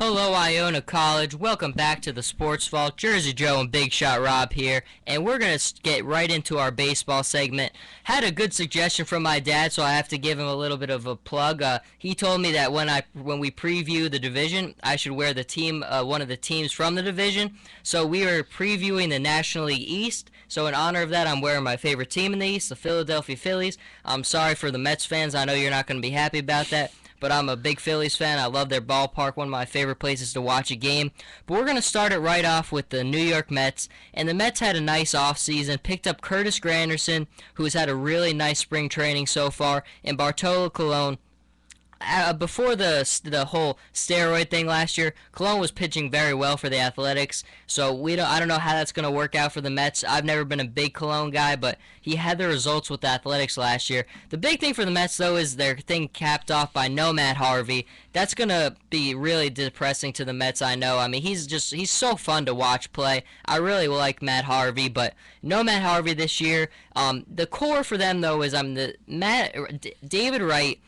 Hello, Iona College. Welcome back to the Sports Vault. Jersey Joe and Big Shot Rob here, and we're going to get right into our baseball segment. Had a good suggestion from my dad, so I have to give him a little bit of a plug. He told me that when we preview the division, I should wear the team, one of the teams from the division. So we are previewing the National League East. So in honor of that, I'm wearing my favorite team in the East, the Philadelphia Phillies. I'm sorry for the Mets fans. I know you're not going to be happy about that, but I'm a big Phillies fan. I love their ballpark, one of my favorite places to watch a game. But we're going to start it right off with the New York Mets. And the Mets had a nice offseason, picked up Curtis Granderson, who's had a really nice spring training so far, and Bartolo Colon. Before the whole steroid thing last year, Colon was pitching very well for the Athletics. So I don't know how that's going to work out for the Mets. I've never been a big Colon guy, but he had the results with the Athletics last year. The big thing for the Mets though is their thing capped off by no Matt Harvey. That's going to be really depressing to the Mets, I know. I mean, he's so fun to watch play. I really like Matt Harvey, but no Matt Harvey this year. The core for them though is David Wright,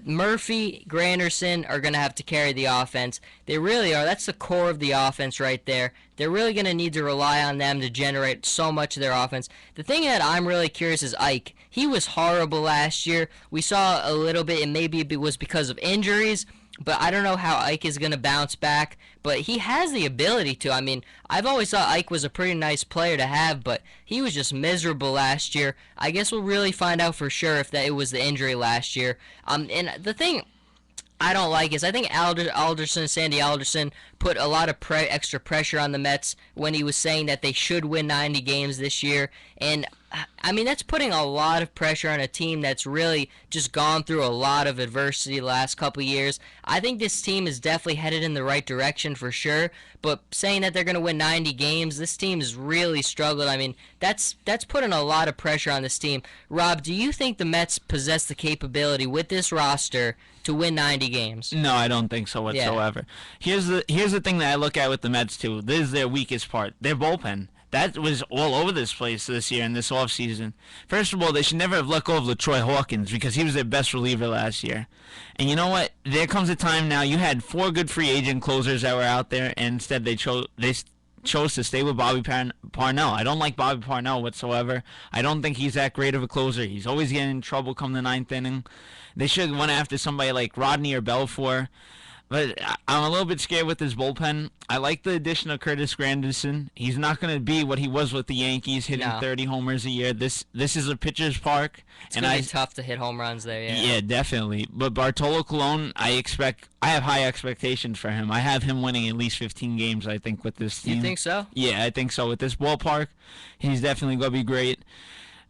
Murphy, Granderson are going to have to carry the offense. They really are. That's the core of the offense right there. They're really going to need to rely on them to generate so much of their offense. The thing that I'm really curious is Ike. He was horrible last year. We saw a little bit, and maybe it was because of injuries, but I don't know how Ike is going to bounce back. But he has the ability to. I mean, I've always thought Ike was a pretty nice player to have, but he was just miserable last year. I guess we'll really find out for sure if it was the injury last year. And the thing I don't like is I think Sandy Alderson put a lot of extra pressure on the Mets when he was saying that they should win 90 games this year. And I mean, that's putting a lot of pressure on a team that's really just gone through a lot of adversity the last couple of years. I think this team is definitely headed in the right direction for sure, but saying that they're going to win 90 games, this team has really struggled. I mean, that's putting a lot of pressure on this team. Rob, do you think the Mets possess the capability with this roster to win 90 games? No, I don't think so whatsoever. Yeah. Here's the thing that I look at with the Mets too. This is their weakest part. Their bullpen. That was all over this place this year in this offseason. First of all, they should never have let go of LaTroy Hawkins because he was their best reliever last year. And you know what? There comes a time now. You had 4 good free agent closers that were out there, and instead they chose to stay with Bobby Parnell. I don't like Bobby Parnell whatsoever. I don't think he's that great of a closer. He's always getting in trouble come the 9th inning. They should have went after somebody like Rodney or Belfour. But I'm a little bit scared with his bullpen. I like the addition of Curtis Granderson. He's not going to be what he was with the Yankees, hitting 30 homers a year. This is a pitcher's park. It's going to be tough to hit home runs there, yeah. Yeah, definitely. But Bartolo Colon, I have high expectations for him. I have him winning at least 15 games, I think, with this team. You think so? Yeah, I think so. With this ballpark, he's definitely going to be great.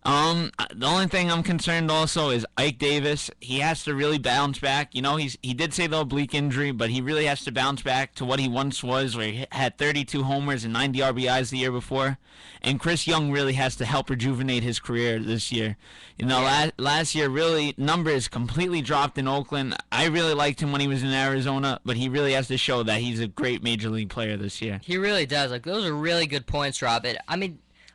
The only thing I'm concerned also is Ike Davis. He has to really bounce back. You know, he did say the oblique injury, but he really has to bounce back to what he once was, where he had 32 homers and 90 RBIs the year before. And Chris Young really has to help rejuvenate his career this year. You know, last year really numbers completely dropped in Oakland. I really liked him when he was in Arizona, but he really has to show that he's a great major league player this year. He really does. Like, those are really good points, Rob.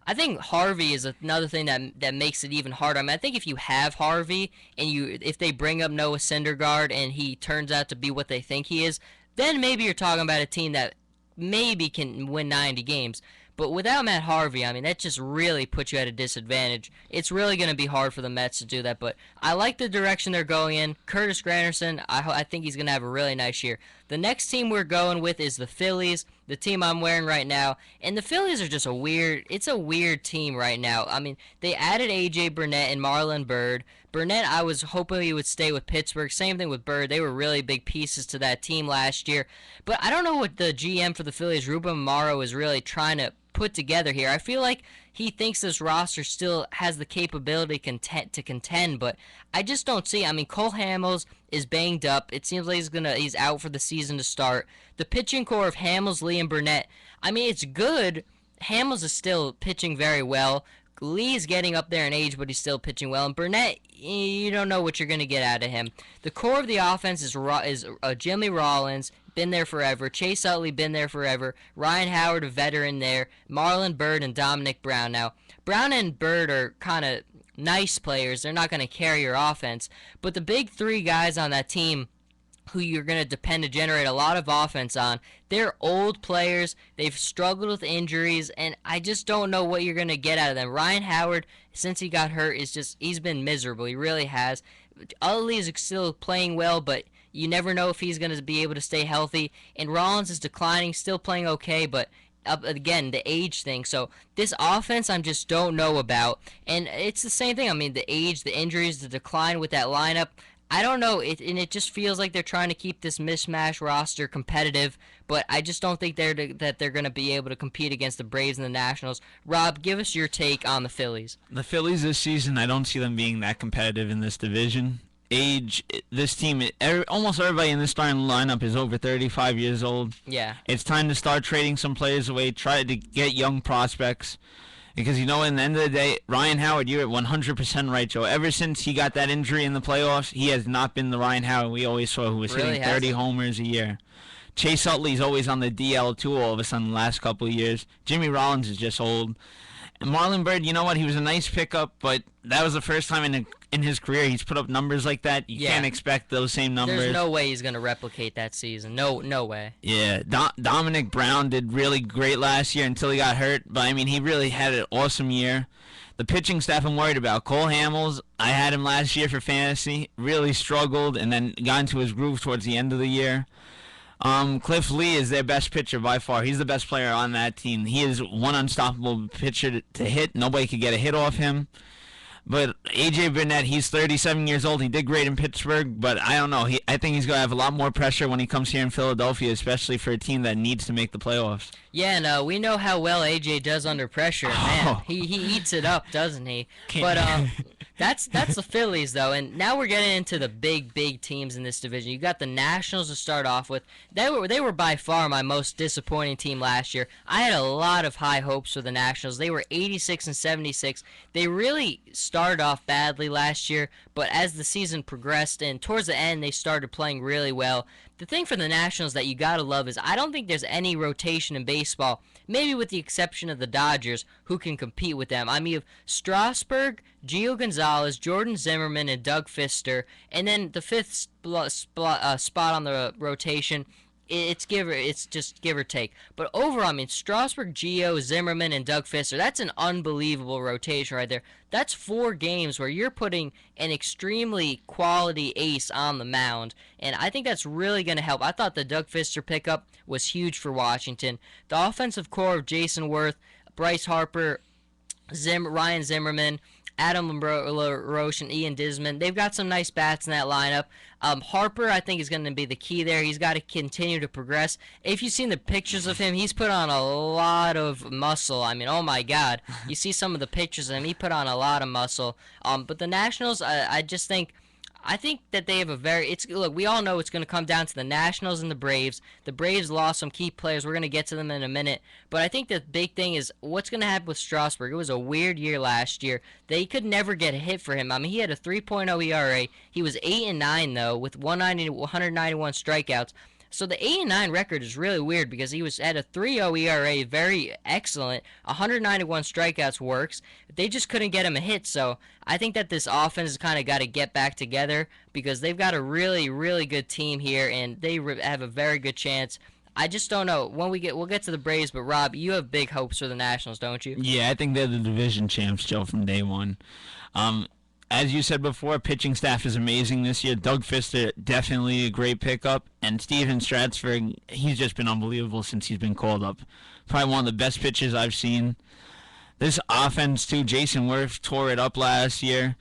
I think Harvey is another thing that makes it even harder. I mean, I think if you have Harvey and if they bring up Noah Syndergaard and he turns out to be what they think he is, then maybe you're talking about a team that maybe can win 90 games. But without Matt Harvey, I mean, that just really puts you at a disadvantage. It's really going to be hard for the Mets to do that, but I like the direction they're going in. Curtis Granderson, I think he's going to have a really nice year. The next team we're going with is the Phillies, the team I'm wearing right now. And the Phillies are just it's a weird team right now. I mean, they added A.J. Burnett and Marlon Byrd. Burnett, I was hoping he would stay with Pittsburgh. Same thing with Byrd. They were really big pieces to that team last year. But I don't know what the GM for the Phillies, Ruben Amaro, is really trying to put together here. I feel like he thinks this roster still has the capability to contend, but I just don't see. I mean, Cole Hamels is banged up. It seems like he's out for the season to start. The pitching core of Hamels, Lee, and Burnett, I mean, it's good. Hamels is still pitching very well. Lee's getting up there in age, but he's still pitching well. And Burnett, you don't know what you're going to get out of him. The core of the offense is Jimmy Rollins, been there forever. Chase Utley, been there forever. Ryan Howard, a veteran there. Marlon Byrd and Dominic Brown. Now, Brown and Byrd are kind of nice players. They're not going to carry your offense. But the big 3 guys on that team who you're going to depend to generate a lot of offense on. They're old players. They've struggled with injuries, and I just don't know what you're going to get out of them. Ryan Howard, since he got hurt, he's been miserable. He really has. Utley is still playing well, but you never know if he's going to be able to stay healthy. And Rollins is declining, still playing okay, but up again the age thing. So this offense I just don't know about, and it's the same thing. I mean, the age, the injuries, the decline with that lineup. I don't know, and it just feels like they're trying to keep this mismatch roster competitive, but I just don't think that they're going to be able to compete against the Braves and the Nationals. Rob, give us your take on the Phillies. The Phillies this season, I don't see them being that competitive in this division. Age, this team, almost everybody in this starting lineup is over 35 years old. Yeah. It's time to start trading some players away, try to get young prospects. Because, in the end of the day, Ryan Howard, you're at 100% right, Joe. Ever since he got that injury in the playoffs, he has not been the Ryan Howard we always saw, who was hitting 30 homers a year. Chase Utley's always on the DL, too, all of a sudden, the last couple of years. Jimmy Rollins is just old. And Marlon Byrd, you know what? He was a nice pickup, but that was the first time in his career he's put up numbers like that. You can't expect those same numbers. There's no way he's going to replicate that season. No way. Yeah, Dominic Brown did really great last year until he got hurt, but, he really had an awesome year. The pitching staff I'm worried about. Cole Hamels, I had him last year for fantasy, really struggled, and then got into his groove towards the end of the year. Cliff Lee is their best pitcher by far. He's the best player on that team. He is one unstoppable pitcher to hit. Nobody could get a hit off him. But A.J. Burnett, he's 37 years old. He did great in Pittsburgh, but I don't know. I think he's going to have a lot more pressure when he comes here in Philadelphia, especially for a team that needs to make the playoffs. Yeah, no, we know how well A.J. does under pressure. Man, he eats it up, doesn't he? But that's the Phillies, though. And now we're getting into the big teams in this division. You got the Nationals to start off with. They were by far my most disappointing team last year. I had a lot of high hopes for the Nationals. They were 86 and 76. They really started off badly last year, but as the season progressed and towards the end, they started playing really well. The thing for the Nationals that you gotta love is I don't think there's any rotation in baseball, maybe with the exception of the Dodgers, who can compete with them. You have Strasburg, Gio Gonzalez, Jordan Zimmerman, and Doug Fister, and then the fifth spot on the rotation. It's just give or take. But overall, Strasburg, Gio, Zimmerman, and Doug Fister, that's an unbelievable rotation right there. That's 4 games where you're putting an extremely quality ace on the mound, and I think that's really going to help. I thought the Doug Fister pickup was huge for Washington. The offensive core of Jason Worth, Bryce Harper, Ryan Zimmerman, Adam LaRoche, and Ian Desmond, they've got some nice bats in that lineup. Harper, I think, is going to be the key there. He's got to continue to progress. If you've seen the pictures of him, he's put on a lot of muscle. Oh my God. You see some of the pictures of him, he put on a lot of muscle. But the Nationals, I think that they have look, we all know it's going to come down to the Nationals and the Braves. The Braves lost some key players. We're going to get to them in a minute. But I think the big thing is what's going to happen with Strasburg. It was a weird year last year. They could never get a hit for him. He had a 3.0 ERA. He was 8-9, though, with 191 strikeouts. So the 8-9 record is really weird because he had a 3.0 ERA, very excellent. 191 strikeouts works. They just couldn't get him a hit. So I think that this offense has kind of got to get back together because they've got a really, really good team here, and they have a very good chance. I just don't know. We'll get to the Braves, but Rob, you have big hopes for the Nationals, don't you? Yeah, I think they're the division champs, Joe, from day one. As you said before, pitching staff is amazing this year. Doug Fister, definitely a great pickup. And Steven Strasburg, he's just been unbelievable since he's been called up. Probably one of the best pitchers I've seen. This offense, too, Jason Worth tore it up last year.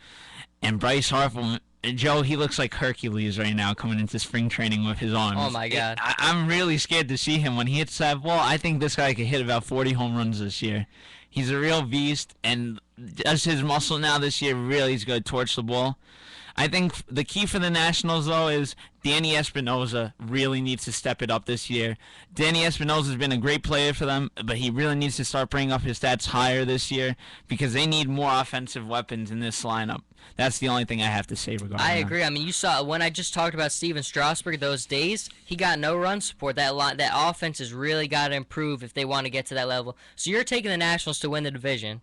And Bryce Harper, Joe, he looks like Hercules right now coming into spring training with his arms. Oh, my God. I'm really scared to see him when he hits that ball. I think this guy could hit about 40 home runs this year. He's a real beast, and as his muscle now this year, really he's going to torch the ball. I think the key for the Nationals, though, is Danny Espinosa really needs to step it up this year. Danny Espinosa has been a great player for them, but he really needs to start bringing up his stats higher this year because they need more offensive weapons in this lineup. That's the only thing I have to say regarding that. I agree. You saw when I just talked about Steven Strasburg those days, he got no run support. That offense has really got to improve if they want to get to that level. So you're taking the Nationals to win the division.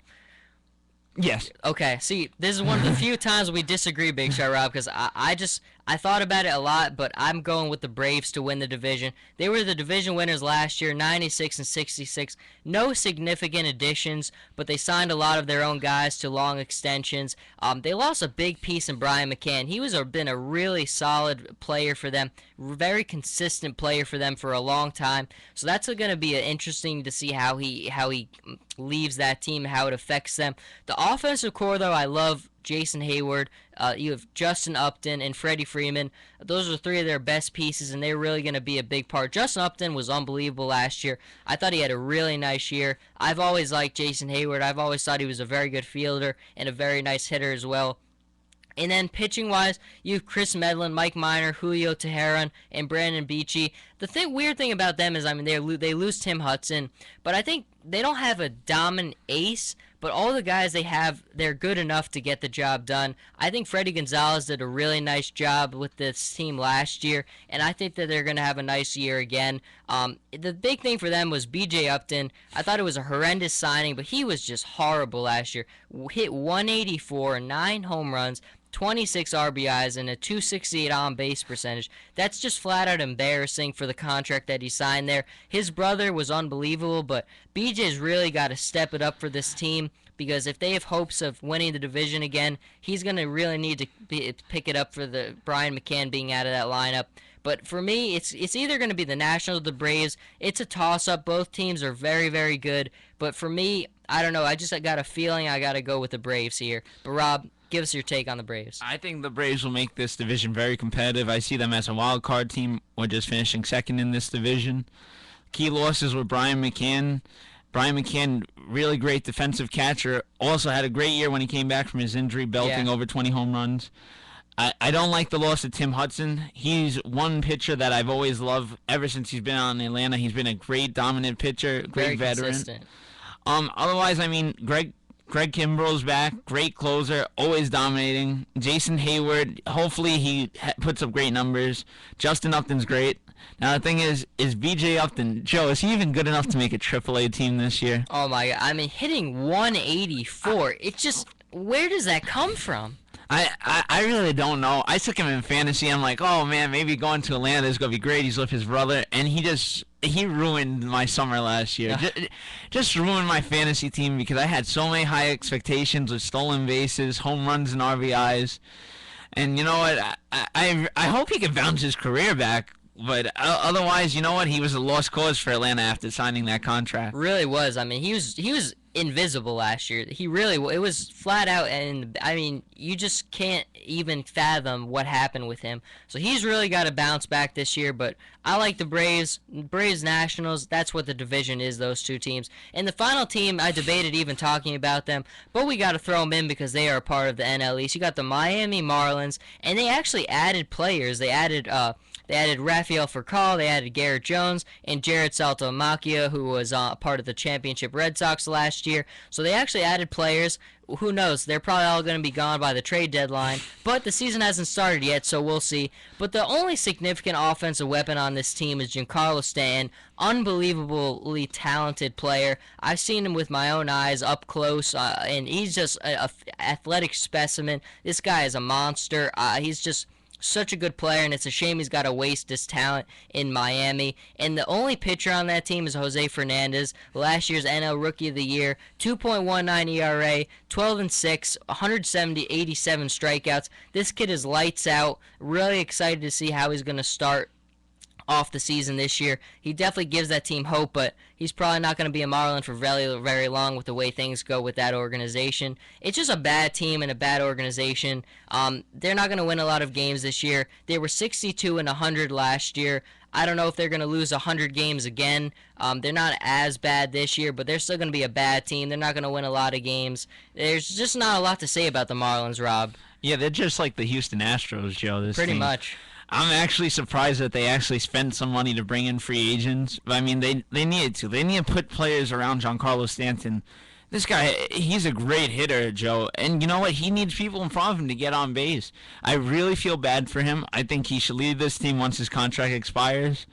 Yes. Okay. See, this is one of the few times we disagree, Big Shot Rob, because I I thought about it a lot, but I'm going with the Braves to win the division. They were the division winners last year, 96 and 66. No significant additions, but they signed a lot of their own guys to long extensions. They lost a big piece in Brian McCann. He was been a really solid player for them, very consistent player for them for a long time. So that's going to be interesting to see how he leaves that team, how it affects them. The offensive core, though, I love Jason Hayward. You have Justin Upton and Freddie Freeman. Those are three of their best pieces, and they're really going to be a big part. Justin Upton was unbelievable last year. I thought he had a really nice year. I've always liked Jason Hayward. I've always thought he was a very good fielder and a very nice hitter as well. And then pitching-wise, you have Chris Medlin, Mike Minor, Julio Teheran, and Brandon Beachy. The weird thing about them is, I mean, they lose Tim Hudson, but I think they don't have a dominant ace, but all the guys they have, they're good enough to get the job done. I think Freddie Gonzalez did a really nice job with this team last year, and I think that they're going to have a nice year again. The big thing for them was B.J. Upton. I thought it was a horrendous signing, but he was just horrible last year. Hit 184, 9 home runs, 26 RBIs, and a 268 on-base percentage. That's just flat-out embarrassing for the contract that he signed there. His brother was unbelievable, but BJ's really got to step it up for this team, because if they have hopes of winning the division again, he's going to really need to pick it up for the Brian McCann being out of that lineup. But for me, it's either going to be the Nationals or the Braves. It's a toss-up. Both teams are very, very good. But for me, I don't know. I just got a feeling I got to go with the Braves here. But Rob, give us your take on the Braves. I think the Braves will make this division very competitive. I see them as a wild card team. We're just finishing second in this division. Key losses were Brian McCann. Brian McCann, really great defensive catcher. Also had a great year when he came back from his injury, belting over 20 home runs. I don't like the loss of Tim Hudson. He's one pitcher that I've always loved ever since he's been on Atlanta. He's been a great dominant pitcher, great veteran. Consistent. Otherwise, I mean, Greg Kimbrell's back, great closer, always dominating. Jason Hayward, hopefully he puts up great numbers. Justin Upton's great. Now the thing is B.J. Upton, Joe, is he even good enough to make a AAA team this year? Oh my God! I mean, hitting 184. It's just, where does that come from? I really don't know. I took him in fantasy. I'm like, oh man, maybe going to Atlanta is gonna be great. He's with his brother, and he ruined my summer last year. Just ruined my fantasy team because I had so many high expectations with stolen bases, home runs, and RBIs. And you know what? I hope he can bounce his career back. But otherwise, you know what? He was a lost cause for Atlanta after signing that contract. Really was. I mean, he was invisible last year. He really, it was flat out, and I mean, you just can't even fathom what happened with him. So he's really got to bounce back this year. But I like the Braves Nationals. That's what the division is, those two teams. And the final team, I debated even talking about them, but we got to throw them in because they are a part of the NL East. You got the Miami Marlins, and they actually added players. They added Rafael Furcal, they added Garrett Jones, and Jared Saltalamacchia, who was part of the championship Red Sox last year. So they actually added players. Who knows? They're probably all going to be gone by the trade deadline. But the season hasn't started yet, so we'll see. But the only significant offensive weapon on this team is Giancarlo Stanton. Unbelievably talented player. I've seen him with my own eyes up close, and he's just an athletic specimen. This guy is a monster. He's just such a good player, and it's a shame he's got to waste his talent in Miami. And the only pitcher on that team is Jose Fernandez, last year's NL Rookie of the Year, 2.19 ERA, 12-6, 87 strikeouts. This kid is lights out. Really excited to see how he's going to start off the season this year. He definitely gives that team hope, but he's probably not going to be a Marlin for very, very long with the way things go with that organization. It's just a bad team and a bad organization. They're not going to win a lot of games this year. They were 62-100 last year. I don't know if they're going to lose 100 games again. They're not as bad this year, but they're still going to be a bad team. They're not going to win a lot of games. There's just not a lot to say about the Marlins, Rob. Yeah, they're just like the Houston Astros, Joe. Pretty much. I'm actually surprised that they actually spent some money to bring in free agents. But, I mean, they needed to. They need to put players around Giancarlo Stanton. This guy, he's a great hitter, Joe. And you know what? He needs people in front of him to get on base. I really feel bad for him. I think he should leave this team once his contract expires.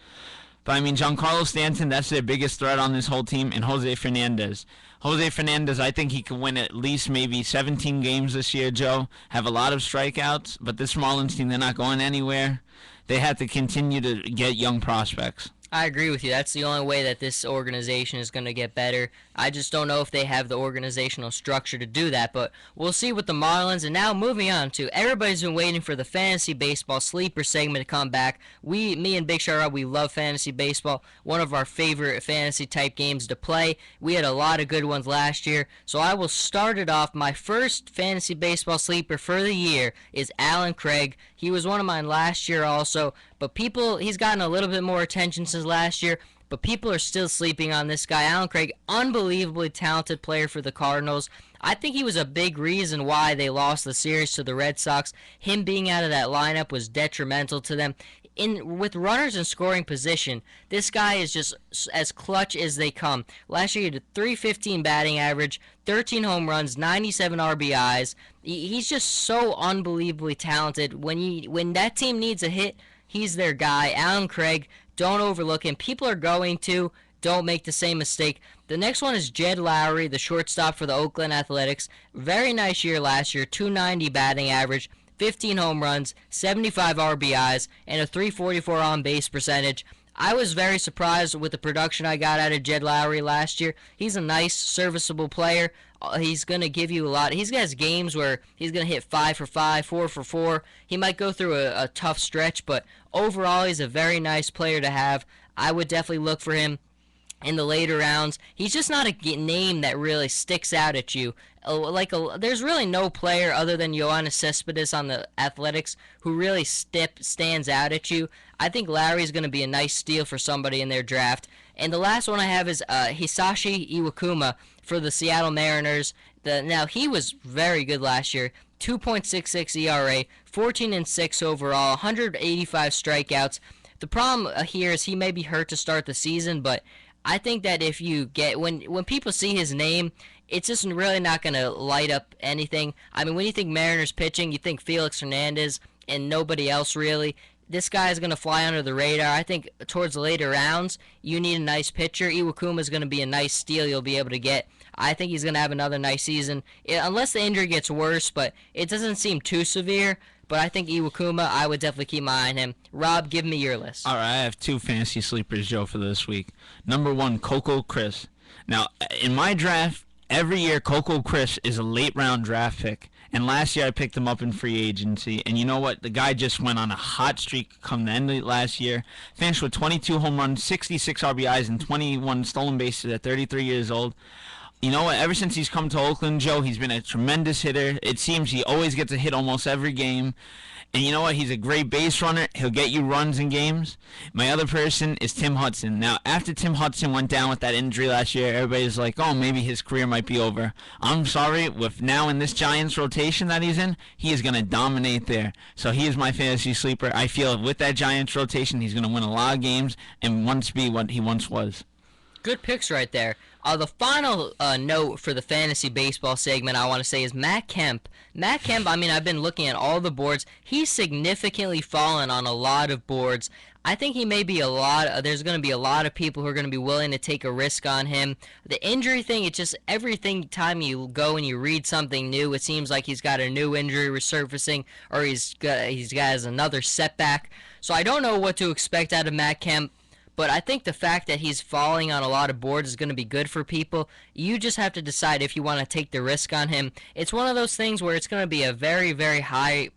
But, I mean, Giancarlo Stanton, that's their biggest threat on this whole team, and Jose Fernandez. Jose Fernandez, I think he can win at least maybe 17 games this year, Joe. Have a lot of strikeouts, but this Marlins team, they're not going anywhere. They have to continue to get young prospects. I agree with you. That's the only way that this organization is going to get better. I just don't know if they have the organizational structure to do that, but we'll see with the Marlins. And now moving on to, everybody's been waiting for the fantasy baseball sleeper segment to come back. Me and Big Shot Rob, we love fantasy baseball. One of our favorite fantasy type games to play. We had a lot of good ones last year, so I will start it off. My first fantasy baseball sleeper for the year is Alan Craig. He was one of mine last year also, but he's gotten a little bit more attention since last year, but people are still sleeping on this guy. Alan Craig, unbelievably talented player for the Cardinals. I think he was a big reason why they lost the series to the Red Sox. Him being out of that lineup was detrimental to them. With runners in scoring position, this guy is just as clutch as they come. Last year he had a .315 batting average, 13 home runs, 97 RBIs. He's just so unbelievably talented. When that team needs a hit, he's their guy. Alan Craig, don't overlook him. People are going to. Don't make the same mistake. The next one is Jed Lowry, the shortstop for the Oakland Athletics. Very nice year last year, .290 batting average, 15 home runs, 75 RBIs, and a .344 on-base percentage. I was very surprised with the production I got out of Jed Lowry last year. He's a nice, serviceable player. He's going to give you a lot. He's got games where he's going to hit 5 for 5, 4 for 4. He might go through a tough stretch, but overall he's a very nice player to have. I would definitely look for him in the later rounds. He's just not a name that really sticks out at you. There's really no player other than Yoenis Cespedes on the Athletics who really stands out at you. I think Larry's going to be a nice steal for somebody in their draft. And the last one I have is Hisashi Iwakuma for the Seattle Mariners. Now, he was very good last year. 2.66 ERA, 14-6 overall, 185 strikeouts. The problem here is he may be hurt to start the season, but I think that if you get when people see his name, it's just really not going to light up anything. I mean, when you think Mariners pitching, you think Felix Hernandez and nobody else really. This guy is going to fly under the radar. I think towards the later rounds, you need a nice pitcher. Iwakuma is going to be a nice steal you'll be able to get. I think he's going to have another nice season, unless the injury gets worse, but it doesn't seem too severe. But I think Iwakuma, I would definitely keep my eye on him. Rob, give me your list. All right, I have two fantasy sleepers, Joe, for this week. Number one, Coco Chris. Now, in my draft, every year Coco Chris is a late-round draft pick. And last year I picked him up in free agency. And you know what? The guy just went on a hot streak come the end of last year. Finished with 22 home runs, 66 RBIs, and 21 stolen bases at 33 years old. You know what? Ever since he's come to Oakland, Joe, he's been a tremendous hitter. It seems he always gets a hit almost every game. And you know what? He's a great base runner. He'll get you runs in games. My other person is Tim Hudson. Now, after Tim Hudson went down with that injury last year, everybody's like, oh, maybe his career might be over. I'm sorry. With now in this Giants rotation that he's in, he is going to dominate there. So he is my fantasy sleeper. I feel with that Giants rotation, he's going to win a lot of games and once be what he once was. Good picks right there. The final note for the fantasy baseball segment I want to say is Matt Kemp. Matt Kemp, I mean, I've been looking at all the boards. He's significantly fallen on a lot of boards. I think he may be there's going to be a lot of people who are going to be willing to take a risk on him. The injury thing, it's just everything time you go and you read something new, it seems like he's got a new injury resurfacing or he's got another setback. So I don't know what to expect out of Matt Kemp. But I think the fact that he's falling on a lot of boards is going to be good for people. You just have to decide if you want to take the risk on him. It's one of those things where it's going to be a very, very high...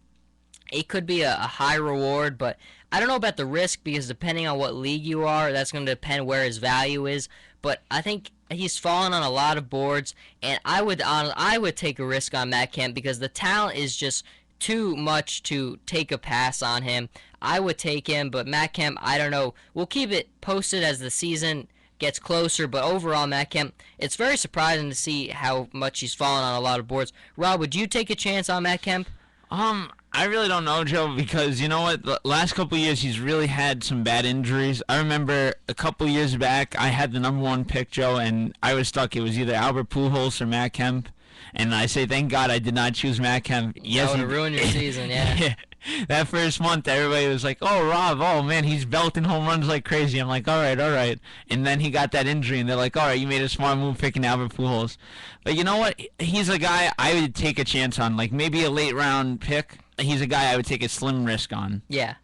It could be a high reward, but I don't know about the risk because depending on what league you are, that's going to depend where his value is. But I think he's fallen on a lot of boards, and I would take a risk on Matt Kemp because the talent is just too much to take a pass on him. I would take him, but Matt Kemp, I don't know. We'll keep it posted as the season gets closer, but overall, Matt Kemp, it's very surprising to see how much he's fallen on a lot of boards. Rob, would you take a chance on Matt Kemp? I really don't know, Joe, because you know what? The last couple of years, he's really had some bad injuries. I remember a couple of years back, I had the number one pick, Joe, and I was stuck. It was either Albert Pujols or Matt Kemp. And I say, thank God I did not choose Matt Kemp. Yes, that would have ruined your season, yeah. That first month, everybody was like, "Oh, Rob, oh man, he's belting home runs like crazy." I'm like, "All right, all right." And then he got that injury, and they're like, "All right, you made a smart move picking Albert Pujols." But you know what? He's a guy I would take a chance on, like maybe a late round pick. He's a guy I would take a slim risk on. Yeah.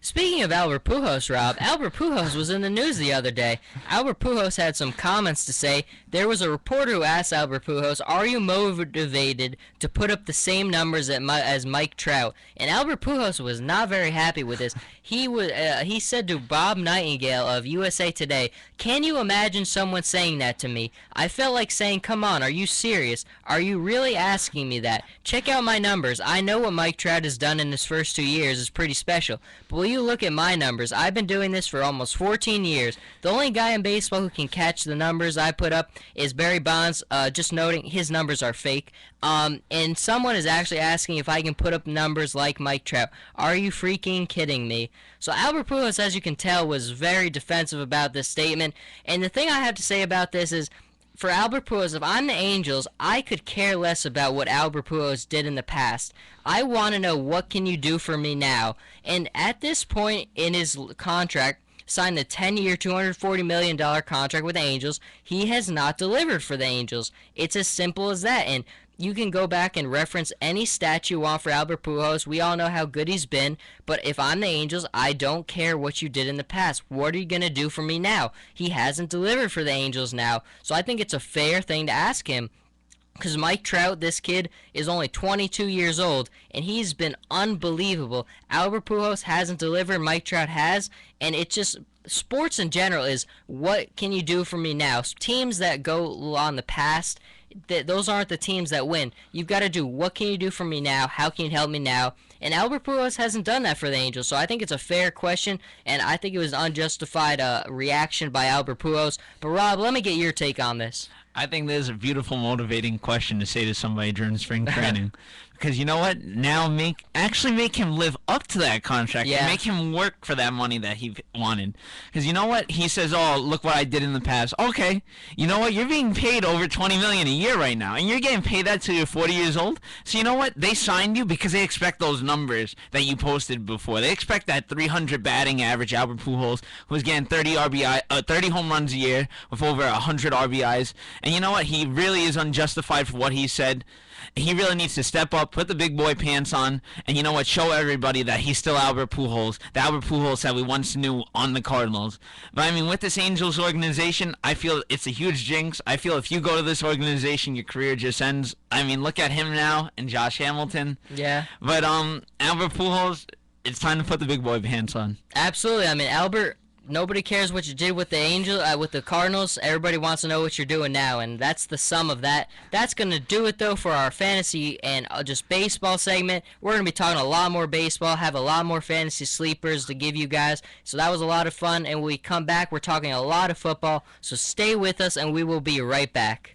Speaking of Albert Pujols, Rob, Albert Pujols was in the news the other day. Albert Pujols had some comments to say. There was a reporter who asked Albert Pujols, "Are you motivated to put up the same numbers as Mike Trout?" And Albert Pujols was not very happy with this. He said to Bob Nightingale of USA Today, "Can you imagine someone saying that to me? I felt like saying, 'Come on, are you serious? Are you really asking me that? Check out my numbers. I know what Mike Trout has done in his first 2 years is pretty special. But will you look at my numbers? I've been doing this for almost 14 years. The only guy in baseball who can catch the numbers I put up is Barry Bonds. Just noting, his numbers are fake. And someone is actually asking if I can put up numbers like Mike Trout. Are you freaking kidding me?" So Albert Pujols, as you can tell, was very defensive about this statement. And the thing I have to say about this is, for Albert Pujols, if I'm the Angels, I could care less about what Albert Pujols did in the past. I want to know, what can you do for me now? And at this point in his contract, signed a 10-year, $240 million contract with the Angels, he has not delivered for the Angels. It's as simple as that. And you can go back and reference any stat you want for Albert Pujols. We all know how good he's been. But if I'm the Angels, I don't care what you did in the past. What are you going to do for me now? He hasn't delivered for the Angels now. So I think it's a fair thing to ask him. Because Mike Trout, this kid, is only 22 years old, and he's been unbelievable. Albert Pujols hasn't delivered. Mike Trout has. And it's just, sports in general is, what can you do for me now? Teams that go on the past, those aren't the teams that win. You've got to do, what can you do for me now? How can you help me now? And Albert Pujols hasn't done that for the Angels, so I think it's a fair question, and I think it was an unjustified reaction by Albert Pujols. But Rob, let me get your take on this. I think there's a beautiful, motivating question to say to somebody during spring training. Because you know what? Now make him live up to that contract. Yeah. And make him work for that money that he wanted. Because you know what? He says, "Oh, look what I did in the past." Okay. You know what? You're being paid over $20 million a year right now, and you're getting paid that till you're 40 years old. So you know what? They signed you because they expect those numbers that you posted before. They expect that 300 batting average Albert Pujols, who was getting 30 home runs a year with over 100 RBIs. And you know what? He really is unjustified for what he said. He really needs to step up, put the big boy pants on, and you know what? Show everybody that he's still Albert Pujols, the Albert Pujols that we once knew on the Cardinals. But I mean, with this Angels organization, I feel it's a huge jinx. I feel if you go to this organization, your career just ends. I mean, look at him now and Josh Hamilton. Yeah. But Albert Pujols, it's time to put the big boy pants on. Absolutely. I mean, Albert, nobody cares what you did with with the Cardinals. Everybody wants to know what you're doing now, and that's the sum of that. That's going to do it, though, for our fantasy and just baseball segment. We're going to be talking a lot more baseball, have a lot more fantasy sleepers to give you guys. So that was a lot of fun, and when we come back, we're talking a lot of football. So stay with us, and we will be right back.